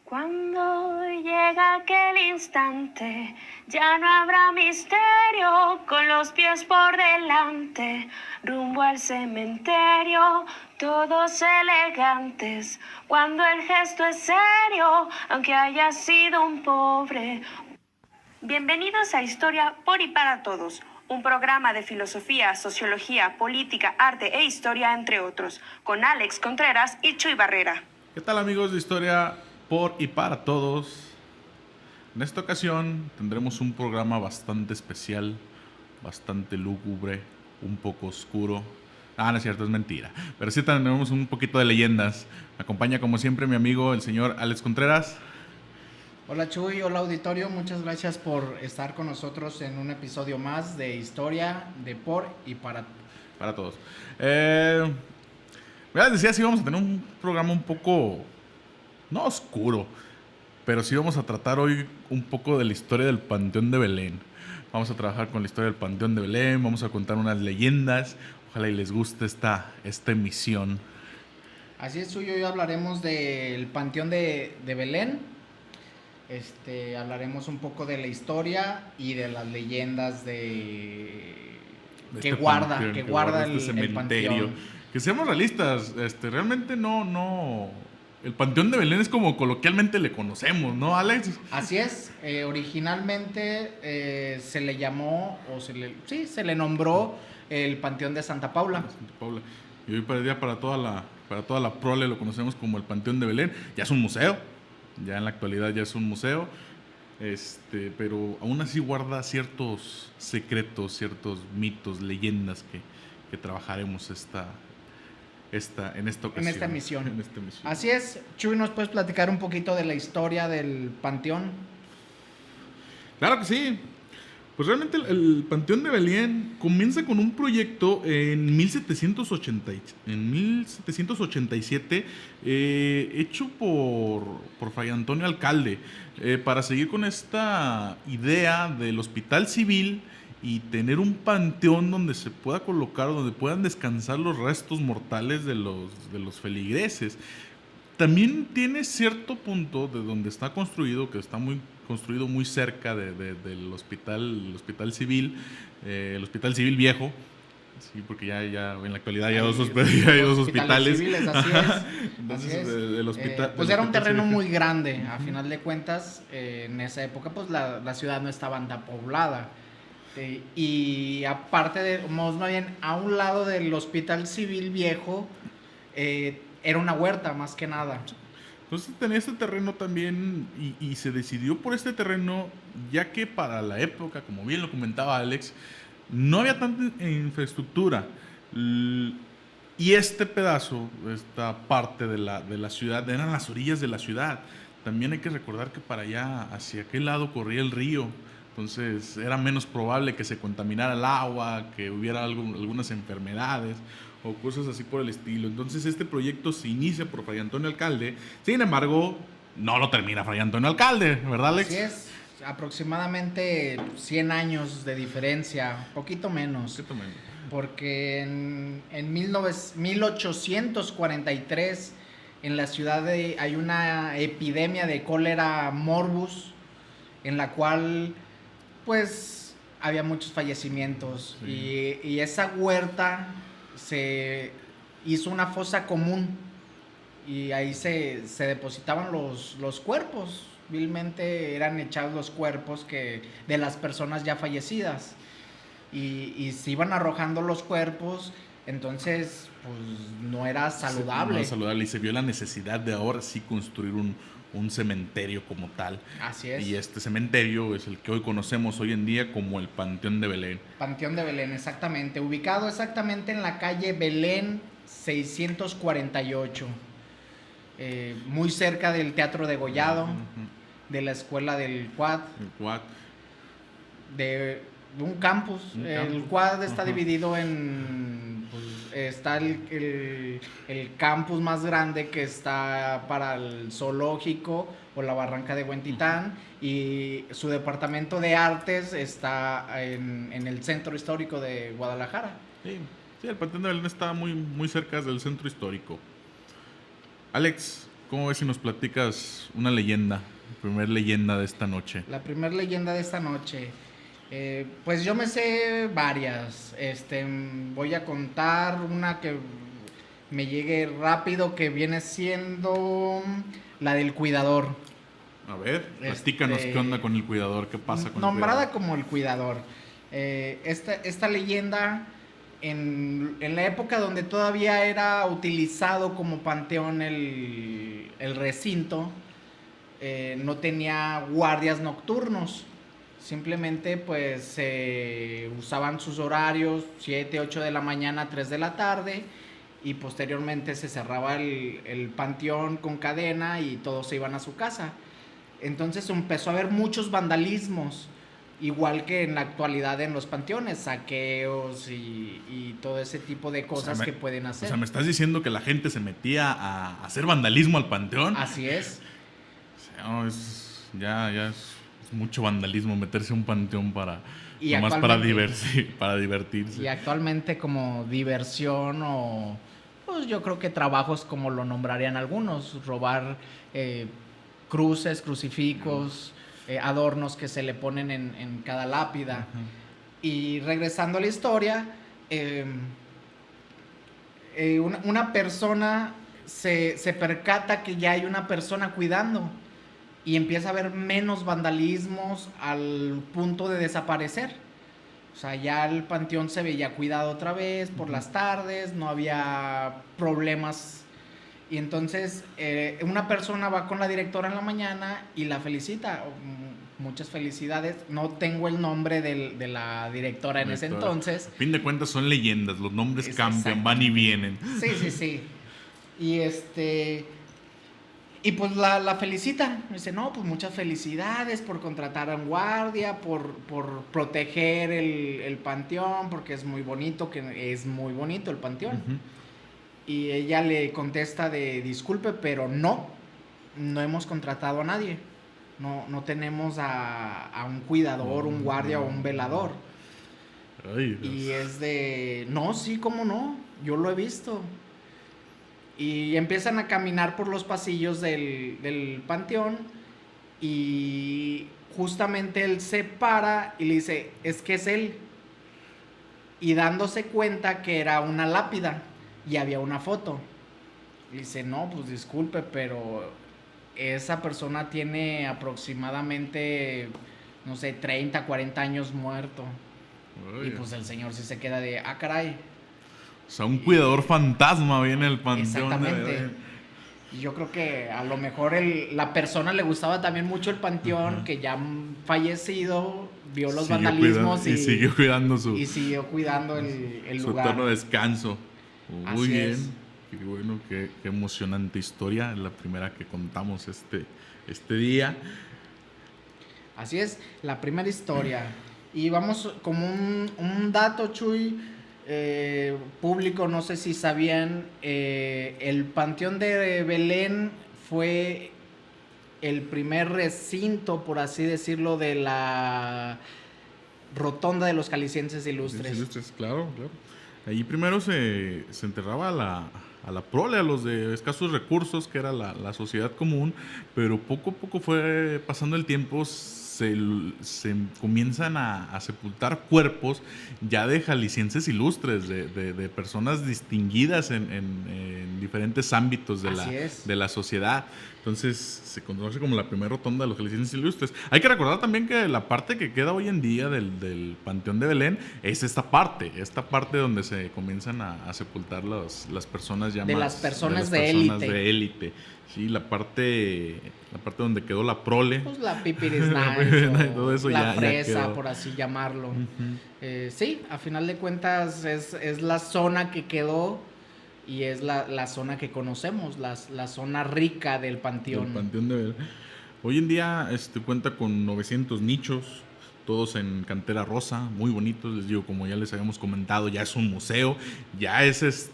Cuando llega aquel instante, ya no habrá misterio, con los pies por delante, rumbo al cementerio, todos elegantes, cuando el gesto es serio, aunque haya sido un pobre. Bienvenidos a Historia por y para Todos, un programa de filosofía, sociología, política, arte e historia, entre otros, con Alex Contreras y Chuy Barrera. ¿Qué tal, amigos de Historia por y para Todos? En esta ocasión tendremos un programa bastante especial, bastante lúgubre, un poco oscuro. No es cierto, es mentira. Pero sí tendremos un poquito de leyendas. Me acompaña como siempre mi amigo, el señor Alex Contreras. Hola Chuy, hola auditorio, muchas gracias por estar con nosotros en un episodio más de Historia de por y para Todos. Ya decía, sí vamos a tener un programa un poco, no oscuro, pero sí vamos a tratar hoy un poco de la historia del Panteón de Belén. Vamos a trabajar con la historia del Panteón de Belén, vamos a contar unas leyendas. Ojalá y les guste esta emisión. Así es, Chuy, hoy hablaremos del Panteón de Belén. Hablaremos un poco de la historia y de las leyendas que guarda el panteón. Que seamos realistas, realmente no. El Panteón de Belén es como coloquialmente le conocemos, ¿no, Alex? Así es, originalmente se le llamó, se le nombró el Panteón de Santa Paula. Santa Paula. Y hoy para toda la prole lo conocemos como el Panteón de Belén. Ya es un museo, ya en la actualidad ya es un museo, pero aún así guarda ciertos secretos, ciertos mitos, leyendas que trabajaremos en esta ocasión. En esta misión. Así es, Chuy, ¿nos puedes platicar un poquito de la historia del panteón? Claro que sí. Pues realmente el Panteón de Belén comienza con un proyecto en 1787 hecho por Fray Antonio Alcalde para seguir con esta idea del hospital civil y tener un panteón donde se pueda colocar, donde puedan descansar los restos mortales de los feligreses. También tiene cierto punto de donde está construido, que está construido muy cerca del hospital civil, el hospital civil viejo. Sí, porque ya en la actualidad hay dos hospitales. Civiles, así es. Entonces, así es. El hospital, pues era un terreno muy grande, a final de cuentas, en esa época pues la ciudad no estaba tan poblada. Y aparte más bien, a un lado del hospital civil viejo, era una huerta más que nada. Entonces tenía este terreno también y se decidió por este terreno, ya que para la época, como bien lo comentaba Alex, no había tanta infraestructura. Y este pedazo, esta parte de la ciudad, eran las orillas de la ciudad. También hay que recordar que para allá, hacia aquel lado, corría el río. Entonces era menos probable que se contaminara el agua, que hubiera algunas enfermedades o cosas así por el estilo. Entonces este proyecto se inicia por Fray Antonio Alcalde. Sin embargo, no lo termina Fray Antonio Alcalde, ¿verdad, Alex? Así es, aproximadamente 100 años de diferencia, poquito menos. Porque en 1843 en la ciudad hay una epidemia de cólera morbus, en la cual pues había muchos fallecimientos. Sí. Y esa huerta se hizo una fosa común y ahí se depositaban los cuerpos. Vilmente eran echados los cuerpos de las personas ya fallecidas y se iban arrojando los cuerpos. Entonces pues no era saludable. No era saludable y se vio la necesidad de ahora sí construir un cementerio como tal. Así es. Y este cementerio es el que hoy conocemos hoy en día como el Panteón de Belén. Panteón de Belén, exactamente. Ubicado exactamente en la calle Belén 648. Muy cerca del Teatro Degollado, de la escuela del Quad. El Quad. De un campus. El Quad está dividido en... está el campus más grande, que está para el zoológico o la barranca de Huentitán, y su departamento de artes está en el centro histórico de Guadalajara. Sí, el Panteón de Belén está muy, muy cerca del centro histórico. Alex, ¿Cómo ves si nos platicas una leyenda, primer leyenda de esta noche? La primer leyenda de esta noche. Pues yo me sé varias. Voy a contar una que me llegue rápido, que viene siendo la del cuidador. A ver, platícanos qué onda con el cuidador, qué pasa con nombrada el cuidador. como el cuidador. Esta leyenda, en la época donde todavía era utilizado como panteón el recinto, no tenía guardias nocturnos. Simplemente pues se usaban sus horarios, 7, 8 de la mañana, 3 de la tarde, y posteriormente se cerraba el panteón con cadena y todos se iban a su casa. Entonces empezó a haber muchos vandalismos, igual que en la actualidad en los panteones, saqueos y todo ese tipo de cosas que pueden hacer. O sea, ¿me estás diciendo que la gente se metía a hacer vandalismo al panteón? Así es. O sea, no, ya es mucho vandalismo meterse a un panteón nomás para divertirse. Y actualmente como diversión o pues yo creo que trabajos como lo nombrarían algunos, robar cruces, crucifijos, adornos que se le ponen en cada lápida. Y regresando a la historia, una persona se percata que ya hay una persona cuidando y empieza a haber menos vandalismos al punto de desaparecer. O sea, ya el panteón se veía cuidado otra vez por las tardes, no había problemas. Y entonces una persona va con la directora en la mañana y la felicita. Muchas felicidades. No tengo el nombre de la directora en ese entonces. A fin de cuentas son leyendas, los nombres cambian, van y vienen. Sí. Y pues la felicita. Dice, no, pues muchas felicidades por contratar a un guardia, por proteger el panteón, porque es muy bonito el panteón. Y ella le contesta de disculpe, pero no hemos contratado a nadie. No tenemos a un cuidador, un guardia o un velador. Ay, Dios. Y es de, no, sí, cómo no, yo lo he visto. Y empiezan a caminar por los pasillos del panteón y justamente él se para y le dice, es que es él. Y dándose cuenta que era una lápida y había una foto. Y dice, no, pues disculpe, pero esa persona tiene aproximadamente, no sé, 30, 40 años muerto. Ay. Y pues el señor sí se queda de, caray. O sea, un cuidador fantasma viene el panteón. Exactamente. Y yo creo que a lo mejor la persona le gustaba también mucho el panteón, que ya fallecido, vio los vandalismos y siguió cuidando y siguió cuidando el su lugar. eterno descanso. Muy Así bien. es. Qué bueno, qué emocionante historia. Es la primera que contamos este día. Así es, la primera historia. Y vamos como un dato, Chuy, público, no sé si sabían, el Panteón de Belén fue el primer recinto, por así decirlo, de la rotonda de los Jaliscienses Ilustres. Claro. Allí primero se enterraba a la prole, a los de escasos recursos, que era la sociedad común, pero poco a poco fue pasando el tiempo, se comienzan a sepultar cuerpos ya de jaliscienses ilustres, de personas distinguidas en diferentes ámbitos de la sociedad. Entonces se conoce como la primera rotonda de los jaliscienses ilustres. Hay que recordar también que la parte que queda hoy en día del Panteón de Belén es esta parte donde se comienzan a sepultar las personas ya de más... las personas de élite. élite. Sí, la parte donde quedó la prole. Pues la pipirisnice todo eso la ya fresa, quedó. por así llamarlo. Sí, a final de cuentas es la zona que quedó y es la zona que conocemos, la zona rica del panteón. El Panteón de Belén. Hoy en día cuenta con 900 nichos, todos en cantera rosa, muy bonitos. Les digo, como ya les habíamos comentado, ya es un museo, ya es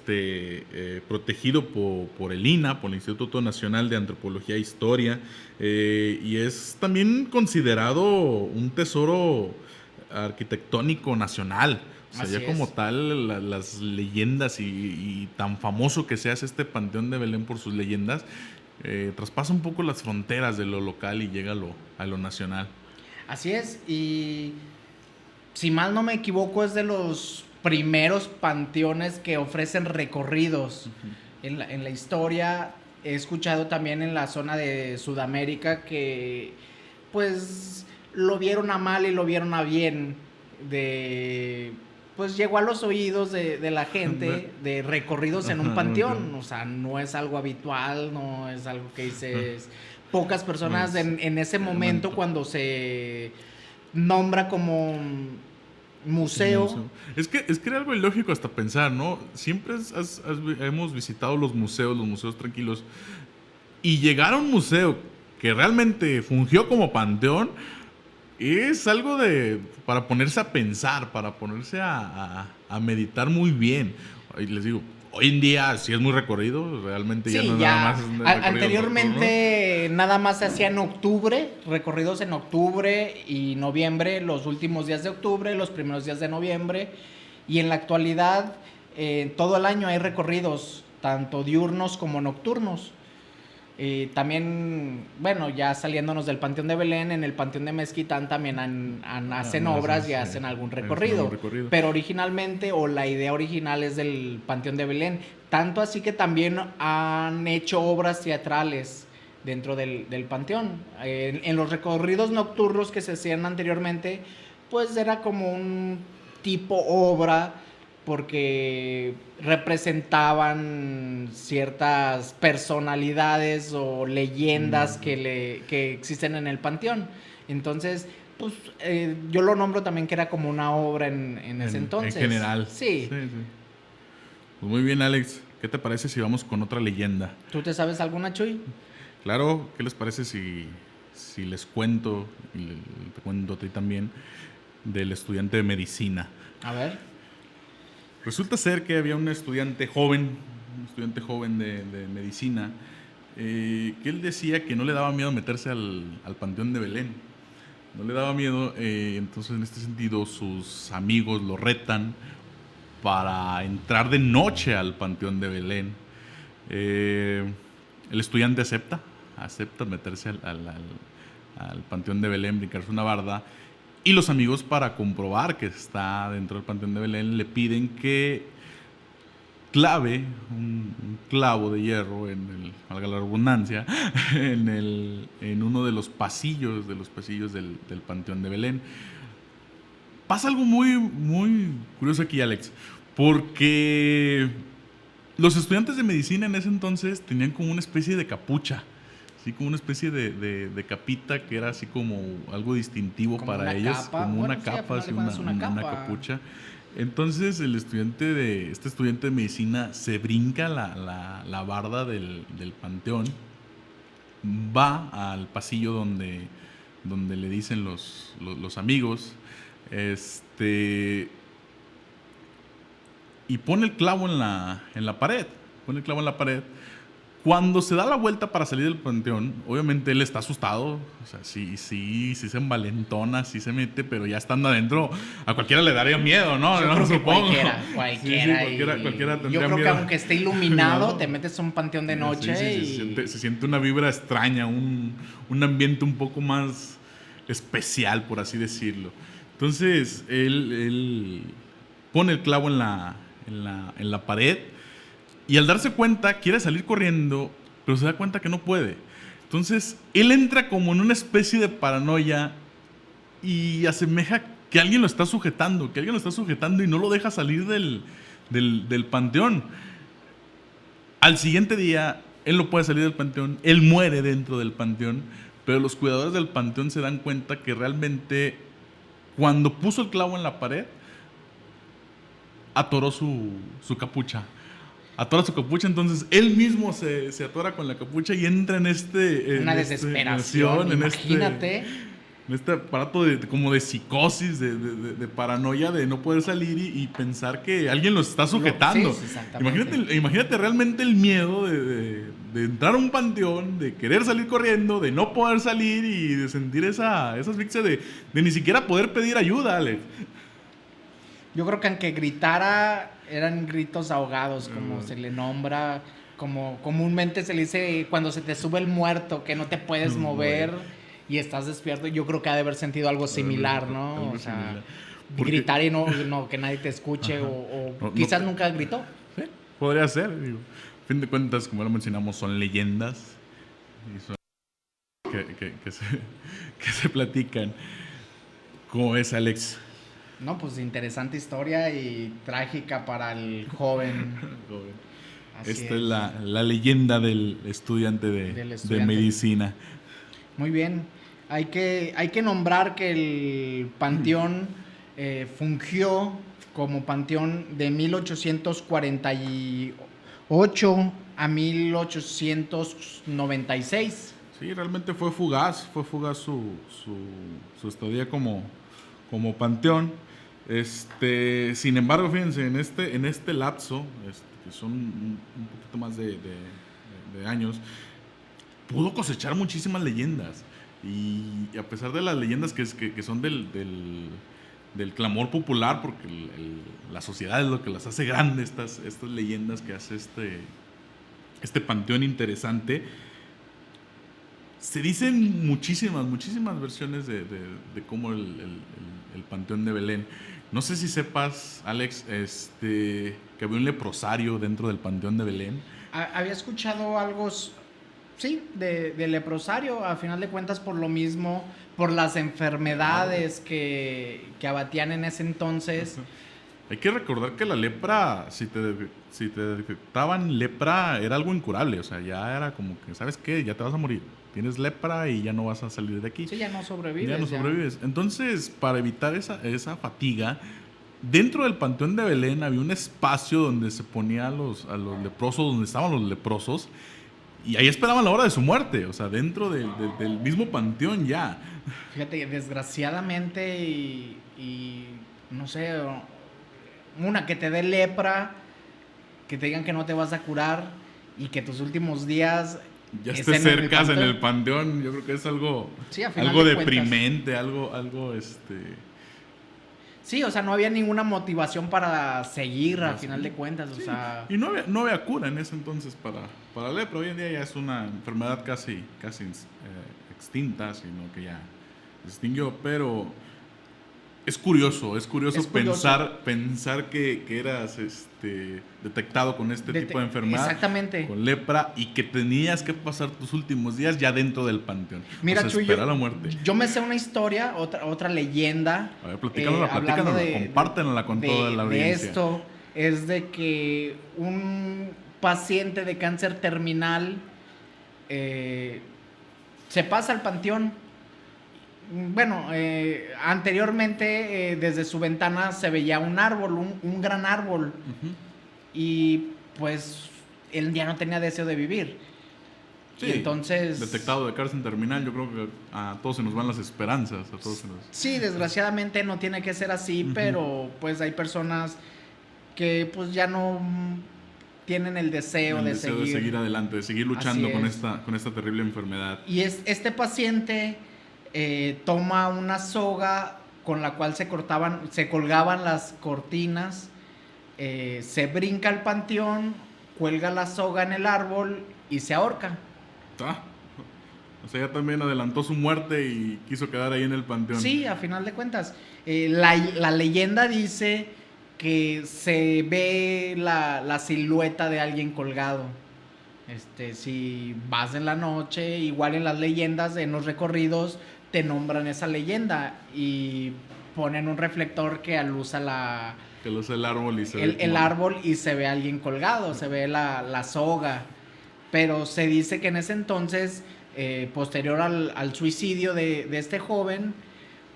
protegido por el INAH, por el Instituto Nacional de Antropología e Historia, y es también considerado un tesoro arquitectónico nacional. O sea, Así ya como es. tal, las leyendas y tan famoso que se hace este Panteón de Belén por sus leyendas, traspasa un poco las fronteras de lo local y llega a lo nacional. Así es, y si mal no me equivoco es de los primeros panteones que ofrecen recorridos. En la historia he escuchado también en la zona de Sudamérica que pues lo vieron a mal y lo vieron a bien, pues llegó a los oídos de la gente de recorridos en un panteón. O sea, no es algo habitual, no es algo que dices pocas personas en ese momento cuando se nombra como museo. Es que era algo ilógico hasta pensar, ¿no? Siempre hemos visitado los museos tranquilos, y llegar a un museo que realmente fungió como panteón es algo para ponerse a pensar, para ponerse a meditar muy bien. Y les digo, hoy en día sí es muy recorrido, realmente Sí, ya no es ya. nada más. Recorrido Anteriormente nada más se hacía en octubre, recorridos en octubre y noviembre, los últimos días de octubre, los primeros días de noviembre. Y en la actualidad, todo el año hay recorridos, tanto diurnos como nocturnos. También, bueno, ya saliéndonos del Panteón de Belén, en el Panteón de Mezquitán también hacen obras y hacen algún recorrido. Pero originalmente, o la idea original es del Panteón de Belén. Tanto así que también han hecho obras teatrales dentro del panteón. En los recorridos nocturnos que se hacían anteriormente, pues era como un tipo obra, porque representaban ciertas personalidades o leyendas que existen en el panteón. Entonces, pues yo lo nombro también que era como una obra en ese entonces. En general. Sí. Pues muy bien, Alex. ¿Qué te parece si vamos con otra leyenda? ¿Tú te sabes alguna, Chuy? Claro, ¿qué les parece si les cuento, y te cuento a ti también, del estudiante de medicina? A ver. Resulta ser que había un estudiante joven de medicina, que él decía que no le daba miedo meterse al Panteón de Belén. No le daba miedo, entonces en este sentido sus amigos lo retan para entrar de noche al Panteón de Belén. El estudiante acepta meterse al Panteón de Belén, brincarse una barda. Y los amigos, para comprobar que está dentro del Panteón de Belén, le piden que clave un clavo de hierro, valga la redundancia, en uno de los pasillos del Panteón de Belén. Pasa algo muy, muy curioso aquí, Alex, porque los estudiantes de medicina en ese entonces tenían como una especie de capucha. Así como una especie de capita que era así como algo distintivo como para ellos, capa. como bueno, una capa, sí, así una capucha. Entoneste estudiante de medicina se brinca la barda del panteón, va al pasillo donde le dicen los amigos, y pone el clavo en la pared. Cuando se da la vuelta para salir del panteón, obviamente él está asustado. O sea, sí se envalentona, sí se mete, pero ya estando adentro, a cualquiera le daría miedo, ¿no? Yo creo que supongo. Cualquiera tendría yo creo miedo. que aunque esté iluminado, No. te metes a un panteón de noche Se siente una vibra extraña, un ambiente un poco más especial, por así decirlo. Entonces, él pone el clavo en la pared. Y al darse cuenta, quiere salir corriendo, pero se da cuenta que no puede. Entonces, él entra como en una especie de paranoia y asemeja que alguien lo está sujetando, y no lo deja salir del panteón. Al siguiente día, él no puede salir del panteón, él muere dentro del panteón, pero los cuidadores del panteón se dan cuenta que realmente, cuando puso el clavo en la pared, atoró su capucha. Entonces él mismo se atora con la capucha y entra en una desesperación, imagínate. En este aparato como de psicosis, de paranoia, de no poder salir y pensar que alguien los está sujetando. Sí, exactamente. Imagínate realmente el miedo de entrar a un panteón, de querer salir corriendo, de no poder salir y de sentir esa asfixia de ni siquiera poder pedir ayuda, Alex. Yo creo que aunque gritara, eran gritos ahogados, como se le nombra, como comúnmente se le dice cuando se te sube el muerto, que no te puedes mover y estás despierto. Yo creo que ha de haber sentido algo similar, ¿no? Algo O sea, similar. Porque- gritar y no que nadie te escuche o No, quizás no- nunca gritó. Sí, podría ser, digo. A fin de cuentas, como lo mencionamos, son leyendas y son que se platican. ¿Cómo es, Alex? No, pues interesante historia y trágica para el joven. Así Esta es la leyenda del estudiante Del de estudiante. medicina. Muy bien. Hay que nombrar que el panteón fungió como panteón de 1848 a 1896. Sí, realmente fue fugaz su estadía como panteón. Sin embargo, fíjense, en este lapso, que son un poquito más de años, pudo cosechar muchísimas leyendas. Y a pesar de las leyendas que son del clamor popular, porque la sociedad es lo que las hace grandes, estas leyendas que hace este panteón interesante. Se dicen muchísimas versiones de cómo el panteón de Belén. No sé si sepas, Alex, que había un leprosario dentro del panteón de Belén. Había escuchado algo, sí, de leprosario, a final de cuentas por lo mismo, por las enfermedades que abatían en ese entonces. Hay que recordar que la lepra, si te detectaban lepra, era algo incurable. O sea, ya era como que, ¿sabes qué? Ya te vas a morir. Tienes lepra y ya no vas a salir de aquí. Sí, ya no sobrevives. Ya no sobrevives. Entonces, para evitar esa fatiga, dentro del Panteón de Belén había un espacio donde se ponía a los leprosos, donde estaban los leprosos, y ahí esperaban la hora de su muerte. O sea, dentro del mismo panteón ya. Fíjate, desgraciadamente y no sé, que te dé lepra, que te digan que no te vas a curar y que tus últimos días Ya estés cerca en el panteón, yo creo que es algo, sí, a final algo de deprimente, algo Sí, o sea, no había ninguna motivación para seguir, a Sí. final de cuentas, o Sí. sea... Y no había cura en ese entonces para la lepra. Hoy en día ya es una enfermedad casi extinta, sino que ya se extinguió. Pero es curioso pensar que eras detectado con este tipo de enfermedad. Exactamente. Con lepra, y que tenías que pasar tus últimos días ya dentro del panteón. Mira, o sea, Chuy, esperar la muerte. yo me sé una historia, otra leyenda. A ver, platícanosla, compártenla con toda la de audiencia. esto es de que un paciente de cáncer terminal se pasa al panteón. Bueno, anteriormente desde su ventana se veía un árbol, un gran árbol. Ujú. Y pues él ya no tenía deseo de vivir. Sí, Y entonces... detectado de cáncer terminal, yo creo que a todos se nos van las esperanzas. Sí, desgraciadamente no tiene que ser así, Ujú. pero pues hay personas que pues ya no tienen el deseo, El de deseo seguir. de seguir adelante, de seguir luchando Así con es. esta terrible enfermedad. Y este paciente toma una soga con la cual se colgaban las cortinas, se brinca al panteón, cuelga la soga en el árbol y se ahorca. O sea, ya también adelantó su muerte y quiso quedar ahí en el panteón. Sí, a final de cuentas. La leyenda dice que se ve la silueta de alguien colgado. Si vas en la noche, igual en las leyendas, en los recorridos, te nombran esa leyenda y ponen un reflector que alusa Que lo hace el árbol y se ve el como- árbol y se ve a alguien colgado, se ve la soga. Pero se dice que en ese entonces, posterior al suicidio de este joven,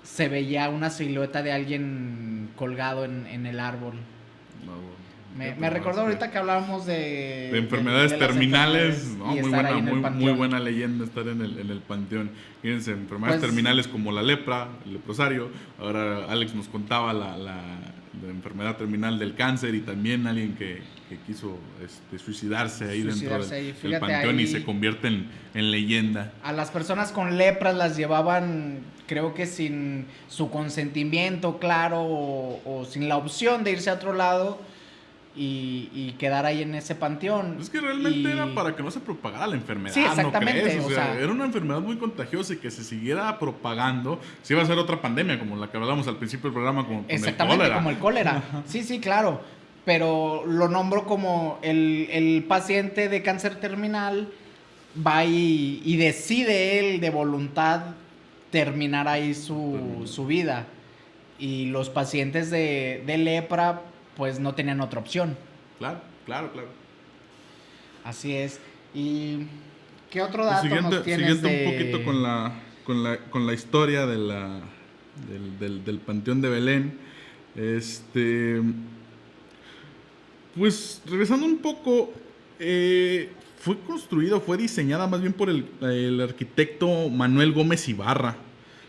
se veía una silueta de alguien colgado en el árbol. Me recordó ahorita que hablábamos de enfermedades de las terminales, enfermedades ¿no? y Muy estar buena, ahí en el muy panteón. buena leyenda estar en el panteón. Fíjense, enfermedades Pues- terminales como la lepra, el leprosario. Ahora Alex nos contaba la enfermedad terminal del cáncer, y también alguien que quiso suicidarse ahí Suicidarse ahí. dentro del Fíjate, panteón, ahí- y se convierte en leyenda. A las personas con lepra las llevaban, creo que sin su consentimiento claro o sin la opción de irse a otro lado. y quedar ahí en ese panteón. Es que realmente era para que no se propagara la enfermedad. Sí, exactamente. ¿No crees? O sea, era una enfermedad muy contagiosa y que se siguiera propagando, se iba a hacer otra pandemia, como la que hablamos al principio del programa, con exactamente, el cólera. como el cólera. Sí, claro. Pero lo nombro como el paciente de cáncer terminal va y decide él de voluntad terminar ahí su vida. Y los pacientes de lepra pues no tenían otra opción. Claro. Así es. ¿Y qué otro dato nos tienes siguiente un poquito con la historia del Panteón de Belén. Pues regresando un poco, fue diseñada más bien por el arquitecto Manuel Gómez Ibarra,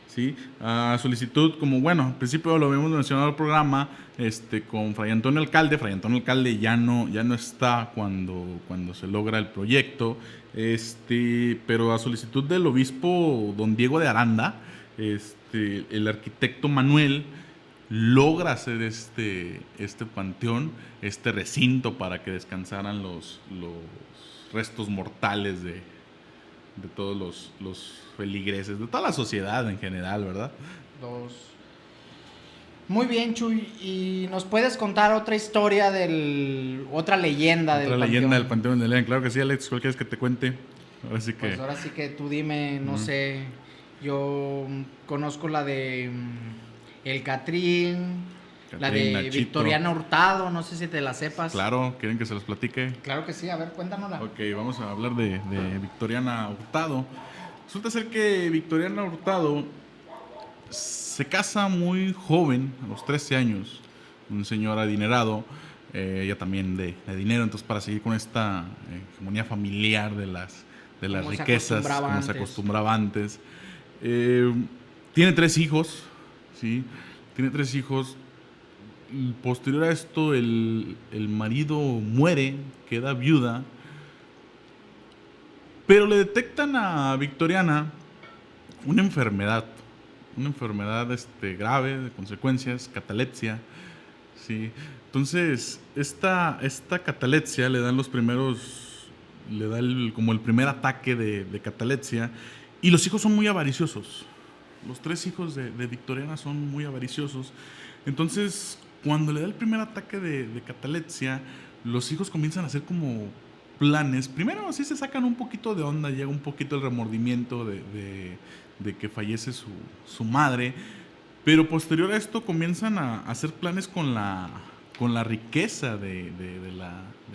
¿sí? A solicitud, como bueno, al principio lo habíamos mencionado en el programa, con Fray Antonio Alcalde. Fray Antonio Alcalde ya no está cuando se logra el proyecto, pero a solicitud del obispo don Diego de Aranda, el arquitecto Manuel logra hacer este panteón, este recinto para que descansaran los restos mortales de todos los feligreses, de toda la sociedad en general, ¿verdad? Muy bien, Chuy. ¿Y nos puedes contar otra historia otra leyenda del panteón? Otra leyenda del Panteón de Belén, claro que sí, Alex. ¿Cuál quieres que te cuente? Ahora sí que tú dime, no sé. Yo conozco la de El Catrín, la de Nachito. Victoriana Hurtado, no sé si te la sepas. Claro, ¿quieren que se los platique? Claro que sí, a ver, cuéntanosla. Ok, vamos a hablar de Victoriana Hurtado. Resulta ser que Victoriana Hurtado se casa muy joven, a los 13 años, un señor adinerado, ella también de dinero, entonces para seguir con esta hegemonía familiar de las riquezas, como se acostumbraba antes. Tiene 3 hijos, ¿sí? Tiene 3 hijos. Posterior a esto, el marido muere, queda viuda, pero le detectan a Victoriana una enfermedad grave, de consecuencias, catalepsia, ¿sí? Entonces, esta catalepsia le dan como el primer ataque de catalepsia, y los hijos son muy avariciosos. Los 3 hijos de Victoriana son muy avariciosos. Entonces, cuando le da el primer ataque de catalepsia, los hijos comienzan a hacer como planes. Primero así se sacan un poquito de onda, llega un poquito el remordimiento de que fallece su madre, pero posterior a esto comienzan a hacer planes con la riqueza de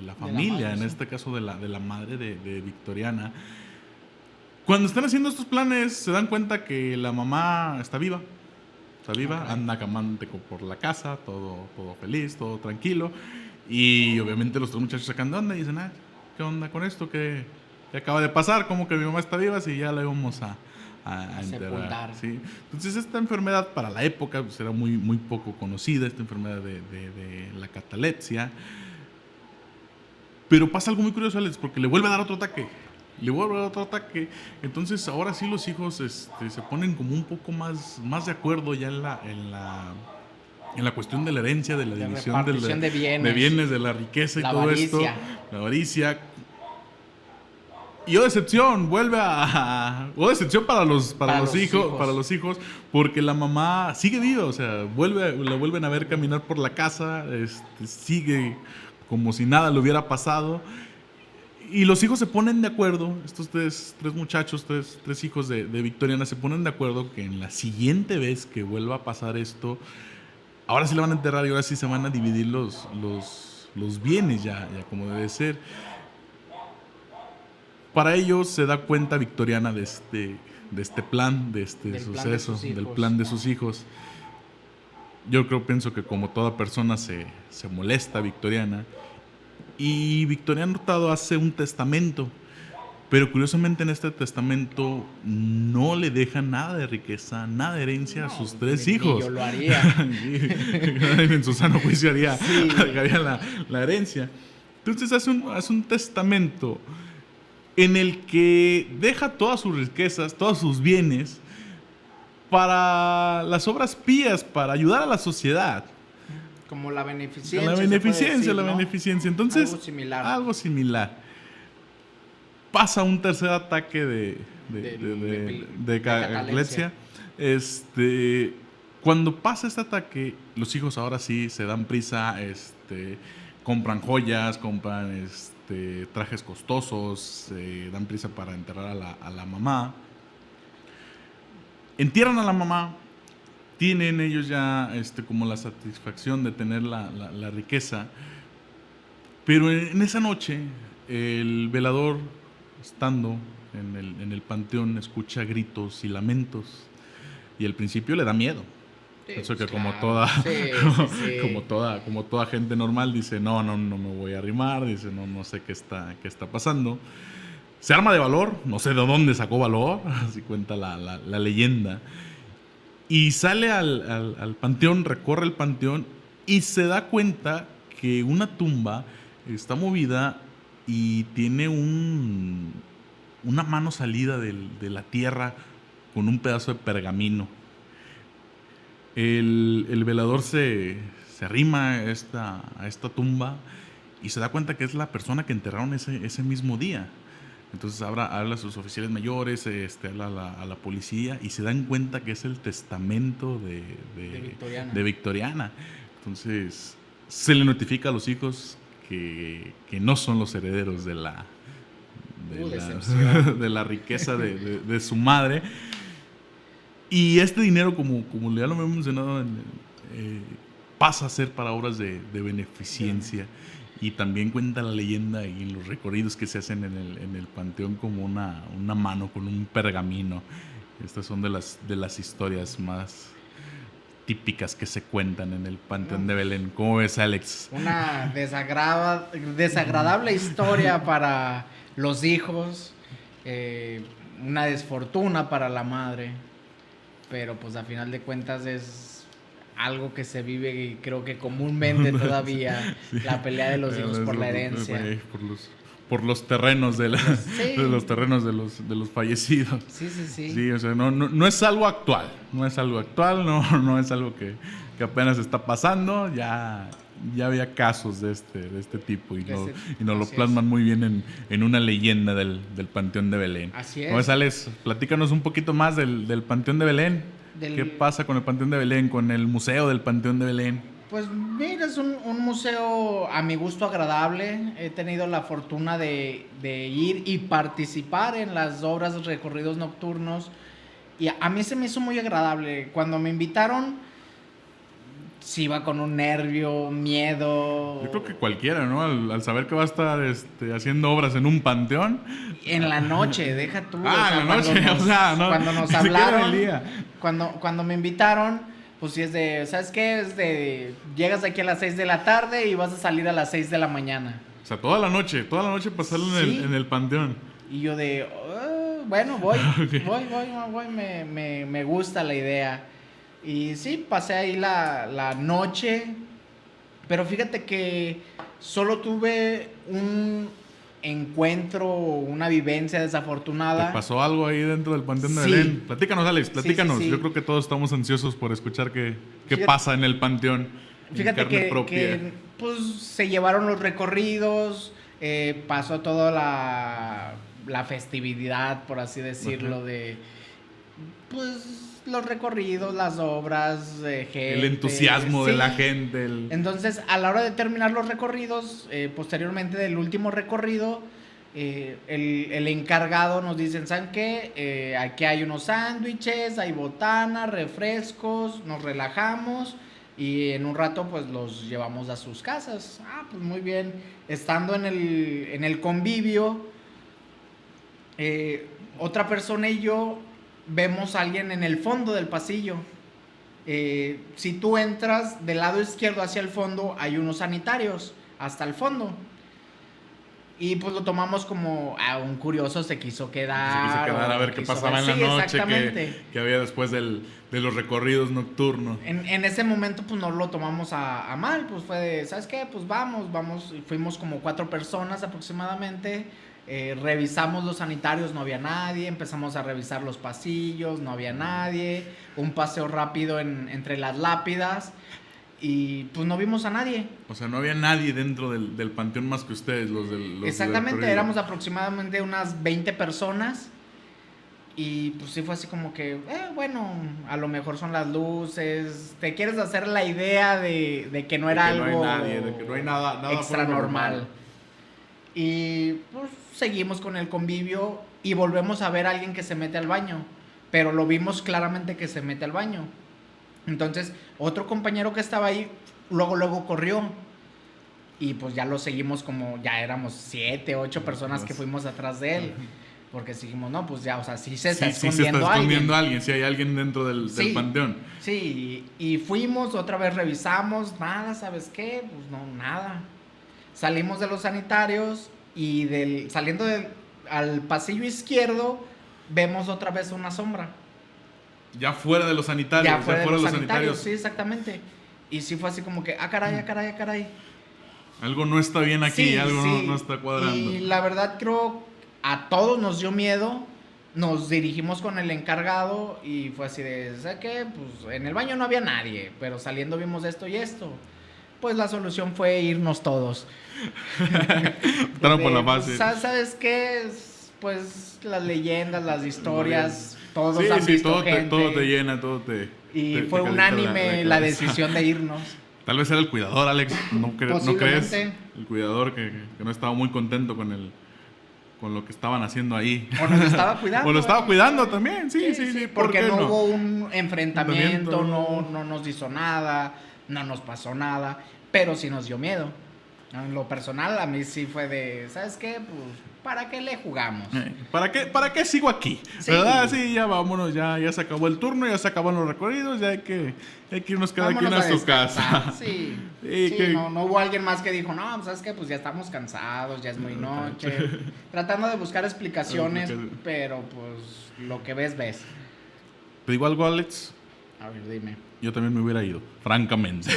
la familia, madre, en este caso de la madre de Victoriana. Cuando están haciendo estos planes se dan cuenta que la mamá está viva, anda caminando por la casa, todo feliz, todo tranquilo, y obviamente los 3 muchachos sacan de onda y dicen, ¿qué onda con esto? ¿Qué acaba de pasar? ¿Cómo que mi mamá está viva si ya la íbamos a enterrar? ¿Sí? Entonces esta enfermedad para la época pues, era muy, muy poco conocida, esta enfermedad de la catalepsia, pero pasa algo muy curioso, Alex, porque le vuelve a dar otro ataque. Entonces ahora sí los hijos se ponen como un poco más de acuerdo ya en la cuestión de la herencia, de la división de bienes, de la riqueza y todo avaricia. Esto, la avaricia. Y decepción para los hijos, porque la mamá sigue viva, o sea, la vuelven a ver caminar por la casa, sigue como si nada le hubiera pasado. Y los hijos se ponen de acuerdo, estos tres muchachos, tres hijos de Victoriana, se ponen de acuerdo que en la siguiente vez que vuelva a pasar esto, ahora sí la van a enterrar y ahora sí se van a dividir los bienes ya como debe ser. Para ellos se da cuenta Victoriana de este plan, de este suceso, del plan de sus hijos. Yo pienso que como toda persona se molesta Victoriana. Y Victoriana Hurtado hace un testamento, pero curiosamente en este testamento no le deja nada de riqueza, nada de herencia a sus 3 hijos. Yo lo haría. En su sano juicio haría la herencia. Entonces hace un testamento en el que deja todas sus riquezas, todos sus bienes para las obras pías, para ayudar a la sociedad. Como la beneficencia. La se puede beneficencia, decir, la ¿no? beneficencia. Entonces, Algo similar. Algo similar. Pasa un tercer ataque de catalepsia. Cuando pasa este ataque, los hijos ahora sí se dan prisa, compran joyas, compran trajes costosos, se dan prisa para enterrar a la mamá. Entierran a la mamá, tienen ellos ya como la satisfacción de tener la riqueza, pero en esa noche el velador, estando en el panteón, escucha gritos y lamentos y al principio le da miedo. Sí, Eso que pues, como claro. Sí. como toda gente normal dice, no me voy a arrimar, dice, no sé qué está pasando. Se arma de valor, no sé de dónde sacó valor, así cuenta la leyenda. Y sale al panteón, recorre el panteón y se da cuenta que una tumba está movida y tiene una mano salida de la tierra con un pedazo de pergamino. El velador se arrima a esta tumba y se da cuenta que es la persona que enterraron ese mismo día. Entonces habla a sus oficiales mayores, habla a la policía y se dan cuenta que es el testamento de Victoriana. Entonces se le notifica a los hijos que no son los herederos de la riqueza de su madre. Y este dinero, como ya lo hemos mencionado, pasa a ser para obras de beneficencia. Y también cuenta la leyenda y los recorridos que se hacen en el panteón como una mano con un pergamino. Estas son de las historias más típicas que se cuentan en el panteón de Belén. ¿Cómo ves, Alex? Una desagradable historia para los hijos, una desfortuna para la madre, pero pues a final de cuentas es algo que se vive y creo que comúnmente todavía, sí. La pelea de los hijos por la herencia. Por los terrenos de Sí. los terrenos de los fallecidos. Sí. Sí, o sea, no es algo actual. No es algo actual, no es algo que apenas está pasando. Ya había casos de este tipo y nos lo plasman muy bien en una leyenda del Panteón de Belén. Así es. ¿Cómo es, Alex? Platícanos un poquito más del Panteón de Belén. ¿Qué pasa con el Panteón de Belén, con el Museo del Panteón de Belén? Pues mira, es un museo a mi gusto agradable. He tenido la fortuna de ir y participar en las obras recorridos nocturnos y a mí se me hizo muy agradable. Cuando me invitaron, sí iba con un nervio, miedo. Yo creo que cualquiera, ¿no? Al saber que va a estar haciendo obras en un panteón. En la noche, deja tú. En la noche, no. Cuando nos hablaron, cuando me invitaron, pues sí es de, ¿sabes qué? Llegas aquí a las 6 de la tarde y vas a salir a las 6 de la mañana. O sea, toda la noche pasarlo ¿Sí? en el panteón. Y yo de, bueno, voy, Okay. voy, me gusta la idea. Y sí, pasé ahí la noche, pero fíjate que solo tuve un encuentro, una vivencia desafortunada. ¿Te pasó algo ahí dentro del Panteón de Sí. Belén? Platícanos, Alex, platícanos. Sí. Yo creo que todos estamos ansiosos por escuchar qué Fíjate, pasa en el Panteón. Fíjate que pues, se llevaron los recorridos, pasó toda la festividad, por así decirlo, Ajá. de pues los recorridos, las obras, gente, el entusiasmo sí. de la gente. Entonces, a la hora de terminar los recorridos, posteriormente del último recorrido, el encargado nos dice, ¿saben qué? Aquí hay unos sándwiches, hay botanas, refrescos, nos relajamos y en un rato pues los llevamos a sus casas. Pues muy bien. Estando en el convivio, otra persona y yo vemos a alguien en el fondo del pasillo. Si tú entras del lado izquierdo hacia el fondo, hay unos sanitarios hasta el fondo. Y pues lo tomamos como un curioso se quiso quedar. A ver qué pasaba en la noche que había después de los recorridos nocturnos. En ese momento pues no lo tomamos a mal, pues fue de, ¿sabes qué? Pues vamos, fuimos como 4 personas aproximadamente. Revisamos los sanitarios, no había nadie, empezamos a revisar los pasillos, no había nadie, un paseo rápido entre las lápidas y pues no vimos a nadie. O sea, no había nadie dentro del panteón más que ustedes, los del... Exactamente, éramos aproximadamente unas 20 personas. Y pues sí fue así como que, bueno, a lo mejor son las luces. Te quieres hacer la idea de que no era de que algo no hay nadie, de que no hay nada extra fuera normal. Y pues seguimos con el convivio y volvemos a ver a alguien que se mete al baño. Pero lo vimos claramente que se mete al baño. Entonces, otro compañero que estaba ahí, luego corrió. Y pues ya lo seguimos como, ya éramos 7, 8 personas que fuimos atrás de él. Porque dijimos, no, pues ya, o sea, sí se está escondiendo alguien. Sí hay alguien dentro del panteón. Sí, y fuimos, otra vez revisamos, nada, ¿sabes qué? Pues no, nada. Salimos de los sanitarios y saliendo al pasillo izquierdo, vemos otra vez una sombra. Ya fuera de los sanitarios. Ya fuera de los sanitarios, sí, exactamente. Y sí fue así como que, caray. Algo no está bien aquí, sí, algo sí. No está cuadrando. Y la verdad creo a todos nos dio miedo. Nos dirigimos con el encargado y fue así de, ¿sabes qué? Pues en el baño no había nadie, pero saliendo vimos esto y esto. Pues la solución fue irnos todos. Estaron por la base. ¿Sabes qué? Pues las leyendas, las historias, todos han visto gente. Todo te llena, todo te... Y fue unánime la decisión de irnos. Tal vez era el cuidador, Alex, ¿no crees? El cuidador que no estaba muy contento con lo que estaban haciendo ahí. O nos estaba cuidando. O lo estaba cuidando también, sí. Porque no hubo un enfrentamiento, no nos hizo nada, no nos pasó nada, pero sí nos dio miedo. En lo personal, a mí sí fue de, ¿sabes qué? Pues, ¿para qué le jugamos? ¿Para qué sigo aquí? Sí. ¿Verdad? Sí, ya vámonos, ya se acabó el turno, ya se acabaron los recorridos, ya hay que irnos cada quien a su casa. Sí, no hubo alguien más que dijo, no, ¿sabes qué? Pues ya estamos cansados, ya es muy noche. Tratando de buscar explicaciones, pero pues lo que ves. ¿Te digo algo, Alex? A ver, dime. Yo también me hubiera ido, francamente.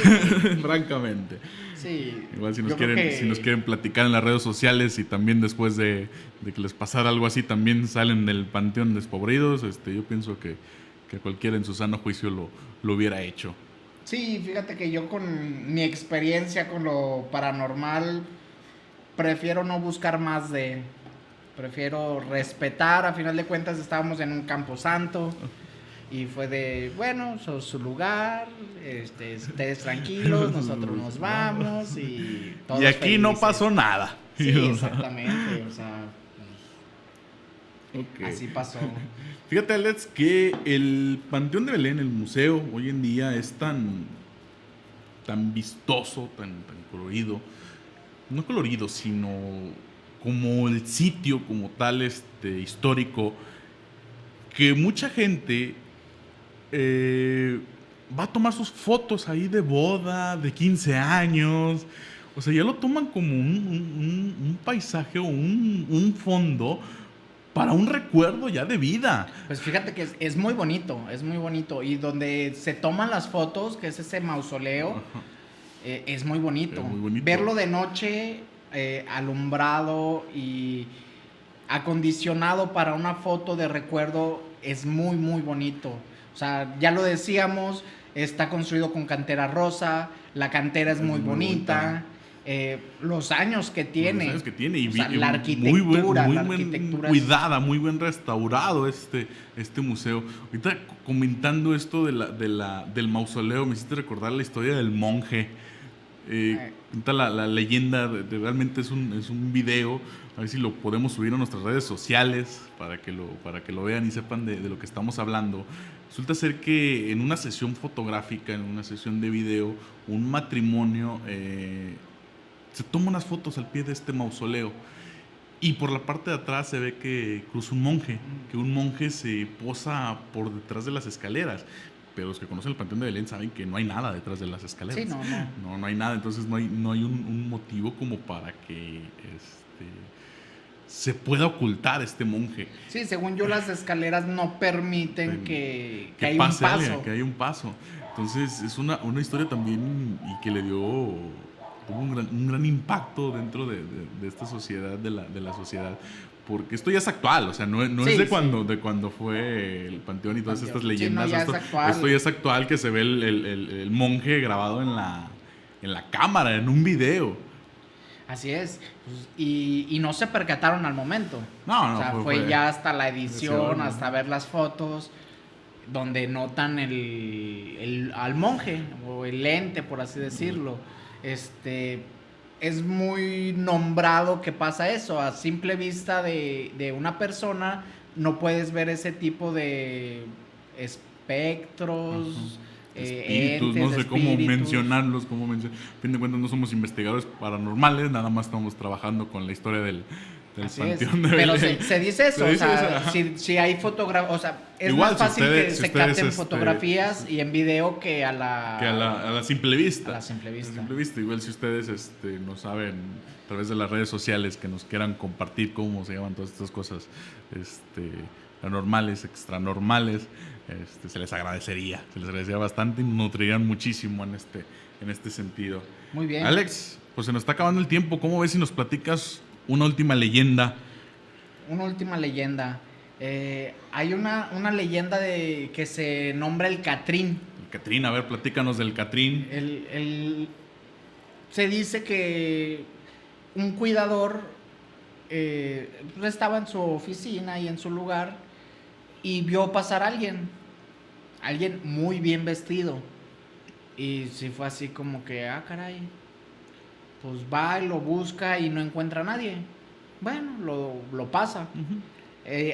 Francamente. Sí. Igual si nos quieren platicar en las redes sociales y también después de que les pasara algo así, también salen del panteón despobridos, yo pienso que cualquiera en su sano juicio lo hubiera hecho. Sí, fíjate que yo con mi experiencia con lo paranormal prefiero no buscar más prefiero respetar. A final de cuentas estábamos en un camposanto. Y fue de, bueno, su lugar, ustedes tranquilos, nosotros nos vamos y todos y aquí felices. No pasó nada. Sí, exactamente, o sea, okay. Así pasó. Fíjate, Alex, que el Panteón de Belén, el museo, hoy en día es tan vistoso, tan colorido. No colorido, sino como el sitio como tal, histórico, que mucha gente... va a tomar sus fotos ahí de boda, de 15 años. O sea, ya lo toman como un paisaje o un fondo para un recuerdo ya de vida. Pues fíjate que es muy bonito, es muy bonito. Y donde se toman las fotos, que es ese mausoleo, es muy bonito. Verlo de noche, alumbrado y acondicionado para una foto de recuerdo, es muy, muy bonito. O sea, ya lo decíamos, está construido con cantera rosa, la cantera es muy bonita, los años que tiene, y la arquitectura, muy buen cuidada, muy bien restaurado este museo. Ahorita comentando esto del mausoleo, me hiciste recordar la historia del monje. La leyenda, realmente es un video, a ver si lo podemos subir a nuestras redes sociales para que lo vean y sepan de lo que estamos hablando. Resulta ser que en una sesión fotográfica, en una sesión de video, un matrimonio se toma unas fotos al pie de este mausoleo y por la parte de atrás se ve que cruza un monje, que un monje se posa por detrás de las escaleras. Pero los que conocen el Panteón de Belén saben que no hay nada detrás de las escaleras. Sí, no hay nada, entonces no hay un motivo como para que se pueda ocultar este monje. Sí, según yo las escaleras no permiten que haya un paso. Que haya un paso. Entonces es una historia también y que tuvo un gran impacto dentro de esta sociedad, de la sociedad, porque esto ya es actual, o sea, no Sí, es de sí. cuando fue el panteón y todas estas Sí, leyendas. no, ya es actual. Esto ya es actual, que se ve el monje grabado en la cámara, en un video. Así es. Pues, y no se percataron al momento. No, O sea, fue ya hasta la edición, hasta ver las fotos, donde notan al monje, o el ente, por así decirlo. Es muy nombrado que pasa eso. A simple vista de una persona, no puedes ver ese tipo de espectros, Espíritus, entes, no sé cómo espíritus. mencionarlos, a fin de cuentas no somos investigadores paranormales, nada más estamos trabajando con la historia del Así es. panteón de Pero Belén. se dice eso, Se dice o sea, eso, si hay fotografías, o sea, es Igual, más fácil que si se ustedes, capten fotografías y en video que a la simple vista. A la simple vista. A la simple vista. Igual si ustedes no saben a través de las redes sociales que nos quieran compartir cómo se llaman todas estas cosas anormales, extranormales, se les agradecería bastante y nos nutrirían muchísimo en este sentido. Muy bien. Alex, pues se nos está acabando el tiempo. ¿Cómo ves si nos platicas una última leyenda? Una última leyenda. Hay una leyenda que se nombra el Catrín. El Catrín, a ver, platícanos del Catrín. Se dice que un cuidador estaba en su oficina y en su lugar y vio pasar a alguien muy bien vestido. Y sí fue así como que, caray, pues va y lo busca y no encuentra a nadie. Bueno, lo pasa.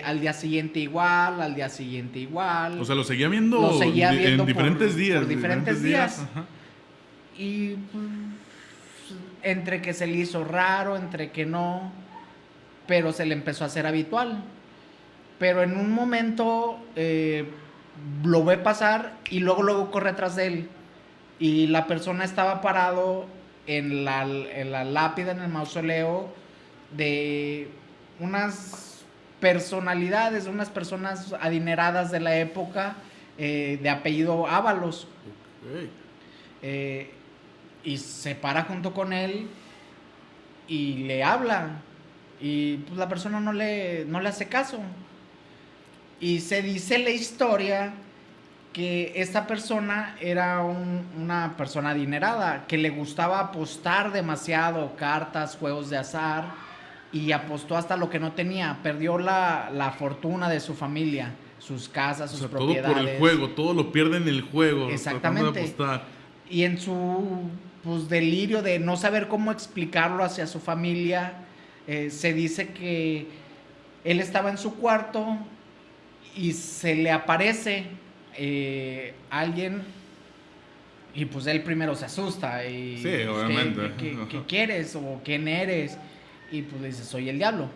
Al día siguiente igual, al día siguiente igual. O sea, lo seguía viendo en diferentes días. Por diferentes días. Ajá. Y pues, entre que se le hizo raro, entre que no, pero se le empezó a hacer habitual. Pero en un momento lo ve pasar y luego corre atrás de él. Y la persona estaba parado en la lápida, en el mausoleo de unas personalidades, unas personas adineradas de la época, de apellido Ábalos. Okay. Y se para junto con él y le habla. Y pues la persona no le hace caso. Y se dice la historia que esta persona era una persona adinerada, que le gustaba apostar demasiado, cartas, juegos de azar, y apostó hasta lo que no tenía. Perdió la fortuna de su familia, sus casas, sus propiedades. Todo por el juego, todo lo pierde en el juego. Exactamente. Tratando de apostar. Y en su delirio de no saber cómo explicarlo hacia su familia, se dice que él estaba en su cuarto y se le aparece alguien y pues él primero se asusta y sí, obviamente. ¿qué quieres o quién eres? Y pues le dice, soy el diablo.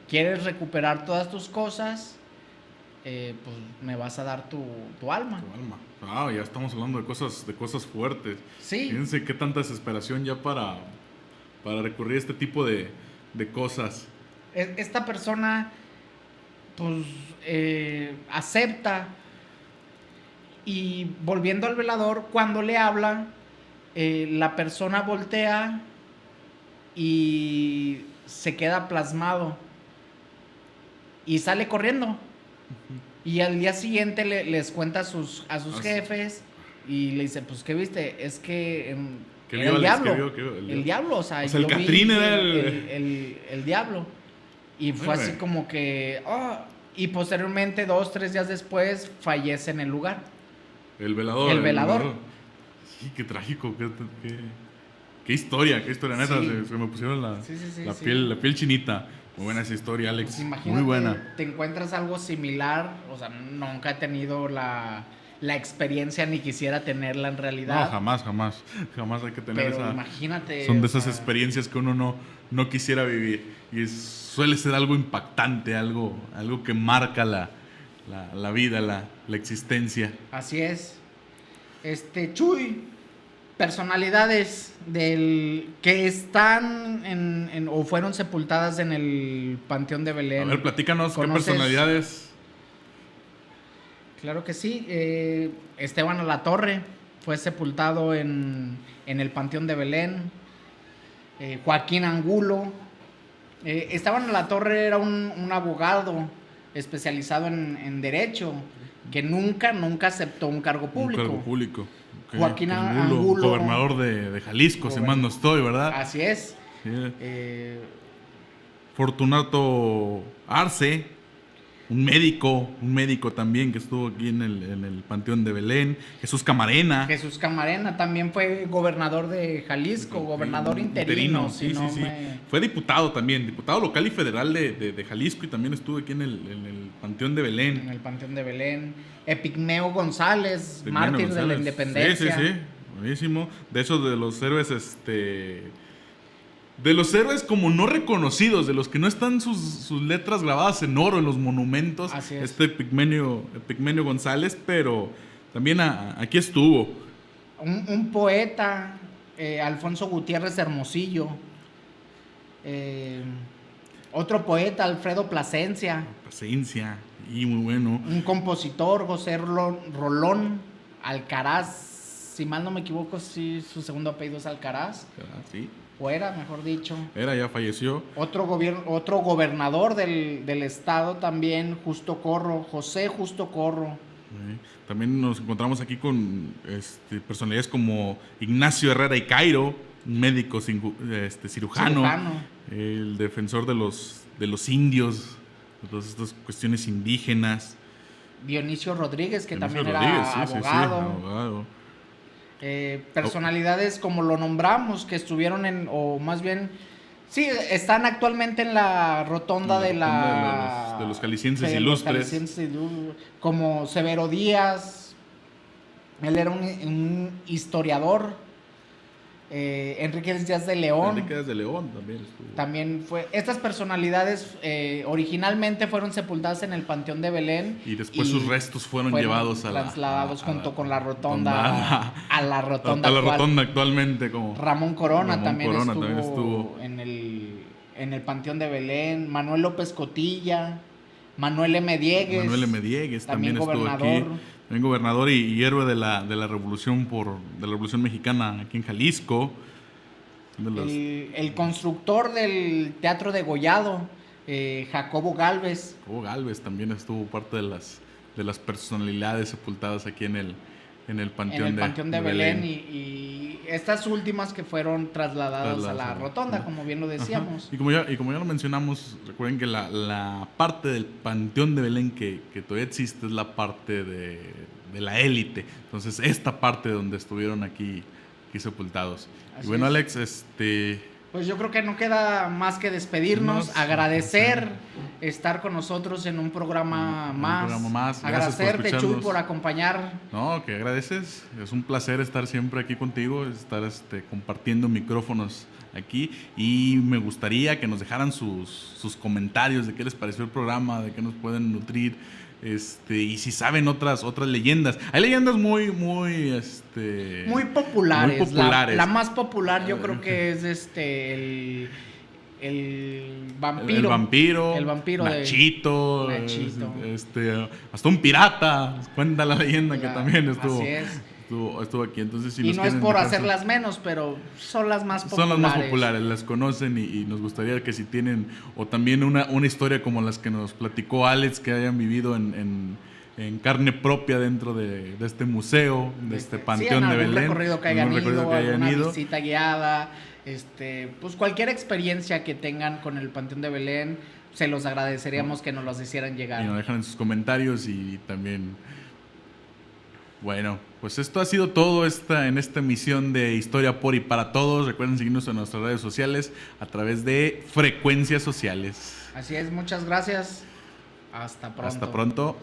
¿Quieres recuperar todas tus cosas? Pues me vas a dar tu alma. Tu alma. Ya estamos hablando de cosas fuertes. Sí. Fíjense qué tanta desesperación ya para recurrir a este tipo de cosas. Esta persona pues acepta, y volviendo al velador, cuando le habla, la persona voltea y se queda plasmado y sale corriendo. Y al día siguiente les cuenta a sus jefes y le dice, pues, ¿qué viste? Es que era el diablo. El diablo, o sea el Catrín era el diablo. Y fue así como que... y posteriormente, 2-3 días después, fallece en el lugar. El velador. El velador. Sí, qué trágico. Qué historia, neta. Sí. Se me pusieron la piel chinita. Muy buena esa historia, Alex. Pues imagínate, muy buena. Te encuentras algo similar. O sea, nunca he tenido la experiencia ni quisiera tenerla en realidad. No, jamás hay que tener pero esa. Imagínate. Son de esas experiencias que uno no quisiera vivir. Y suele ser algo impactante, algo que marca la vida, la existencia. Así es. Chuy, personalidades que están o fueron sepultadas en el Panteón de Belén. A ver, platícanos qué personalidades. Claro que sí. Esteban Alatorre fue sepultado en el Panteón de Belén. Joaquín Angulo, Esteban de la Torre era un abogado especializado en derecho que nunca aceptó un cargo público. Un cargo público. Okay. Joaquín Angulo, gobernador de Jalisco, si mal no estoy, ¿verdad? Así es. Sí. Fortunato Arce, un médico también que estuvo aquí en el Panteón de Belén. Jesús Camarena también fue gobernador de Jalisco, gobernador interino. Sí. Fue diputado también, diputado local y federal de Jalisco, y también estuvo aquí en el Panteón de Belén. En el Panteón de Belén. Epigmenio González, mártir de la independencia. Sí, buenísimo. De esos de los héroes, de los héroes como no reconocidos, de los que no están sus letras grabadas en oro en los monumentos. Así es. Epigmenio González, pero también aquí estuvo. Un poeta, Alfonso Gutiérrez Hermosillo. Otro poeta, Alfredo Plasencia. Y muy bueno. Un compositor, José Rolón Alcaraz. Si mal no me equivoco, sí, su segundo apellido es Alcaraz. Sí. O era, mejor dicho. Ya falleció. Otro gobernador del estado también, José Justo Corro. También nos encontramos aquí con personalidades como Ignacio Herrera y Cairo, un médico cirujano, el defensor de los indios, de todas estas cuestiones indígenas. Dionisio Rodríguez, que también era abogado. Personalidades como lo nombramos, que estuvieron están actualmente en la rotonda de los jaliscienses ilustres, como Severo Díaz. Él era un historiador. Enrique Díaz de León también estuvo. También fue. Estas personalidades originalmente fueron sepultadas en el Panteón de Belén y después sus restos fueron llevados trasladados junto con la rotonda a la rotonda actualmente, como Ramón Corona también estuvo en el Panteón de Belén. Manuel López Cotilla, Manuel M. Diegues también estuvo aquí. También gobernador y héroe de la Revolución Mexicana aquí en Jalisco. El constructor del Teatro Degollado, Jacobo Gálvez. También estuvo parte de las personalidades sepultadas aquí en el Panteón de Belén. Y estas últimas que fueron trasladadas a la rotonda, como bien lo decíamos. Y como ya lo mencionamos, recuerden que la parte del Panteón de Belén que todavía existe es la parte de la élite. Entonces, esta parte donde estuvieron aquí sepultados. Así y bueno, es. Alex, pues yo creo que no queda más que despedirnos, agradecer estar con nosotros en un programa más. Agradecerte, Chuy, por acompañar. No, que agradeces. Es un placer estar siempre aquí contigo, estar compartiendo micrófonos aquí, y me gustaría que nos dejaran sus comentarios de qué les pareció el programa, de qué nos pueden nutrir. Y si saben otras leyendas. Hay leyendas muy populares. La más popular yo creo que es el vampiro. El vampiro Nachito. Hasta un pirata. Cuenta la leyenda que también estuvo. Así es. Estuvo aquí, entonces si y no es por hacerlas menos, pero son las más populares. Son las más populares, las conocen, y nos gustaría que si tienen, o también una historia como las que nos platicó Alex, que hayan vivido en carne propia dentro de este museo, de este Panteón de Belén. Recorrido que hayan ido, alguna visita guiada, pues cualquier experiencia que tengan con el Panteón de Belén, se los agradeceríamos que nos los hicieran llegar. Y nos dejan en sus comentarios, y también... Bueno, pues esto ha sido todo en esta emisión de Historia por y para Todos. Recuerden seguirnos en nuestras redes sociales a través de Frecuencias Sociales. Así es, muchas gracias. Hasta pronto. Hasta pronto.